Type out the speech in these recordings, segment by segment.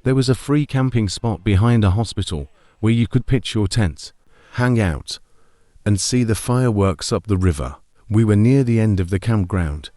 There was a free camping spot behind a hospital where you could pitch your tent, hang out, and see the fireworks up the river. We were near the end of the campground,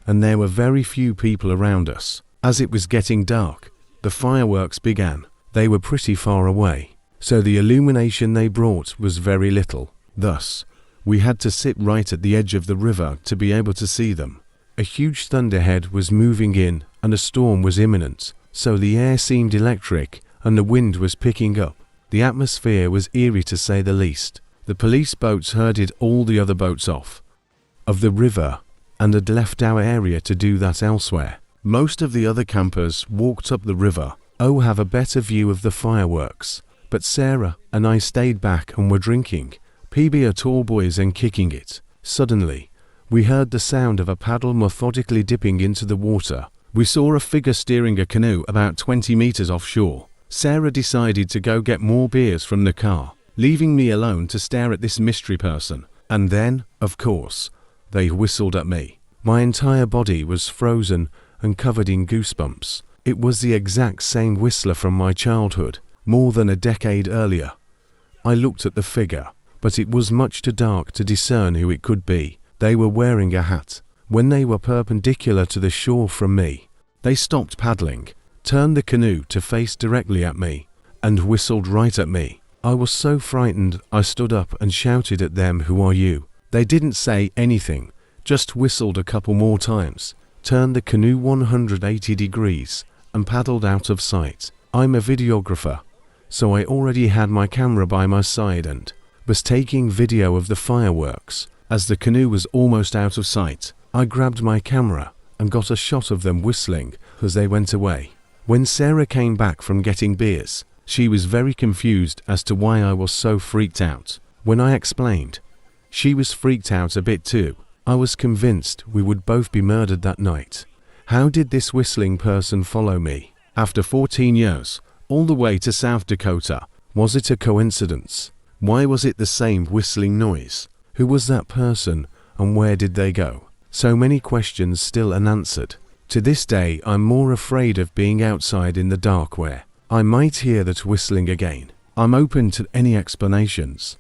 and there were very few people around us. As it was getting dark, the fireworks began. They were pretty far away, so the illumination they brought was very little. Thus, we had to sit right at the edge of the river to be able to see them. A huge thunderhead was moving in, and a storm was imminent, so the air seemed electric and the wind was picking up. The atmosphere was eerie to say the least. The police boats herded all the other boats off of the river and had left our area to do that elsewhere. Most of the other campers walked up the river, have a better view of the fireworks, but Sarah and I stayed back and were drinking PB at tall boys and kicking it. Suddenly, we heard the sound of a paddle methodically dipping into the water. We saw a figure steering a canoe about 20 meters offshore. Sarah decided to go get more beers from the car, leaving me alone to stare at this mystery person. And then, of course, they whistled at me. My entire body was frozen and covered in goosebumps. It was the exact same whistler from my childhood, more than a decade earlier. I looked at the figure, but it was much too dark to discern who it could be. They were wearing a hat. When they were perpendicular to the shore from me, they stopped paddling, turned the canoe to face directly at me, and whistled right at me. I was so frightened I stood up and shouted at them, "Who are you?" They didn't say anything, just whistled a couple more times, turned the canoe 180 degrees, and paddled out of sight. I'm a videographer, so I already had my camera by my side and was taking video of the fireworks. As the canoe was almost out of sight, I grabbed my camera and got a shot of them whistling as they went away. When Sarah came back from getting beers, she was very confused as to why I was so freaked out. When I explained, she was freaked out a bit too. I was convinced we would both be murdered that night. How did this whistling person follow me after 14 years, all the way to South Dakota? Was it a coincidence? Why was it the same whistling noise? Who was that person and where did they go? So many questions still unanswered. To this day, I'm more afraid of being outside in the dark where I might hear that whistling again. I'm open to any explanations.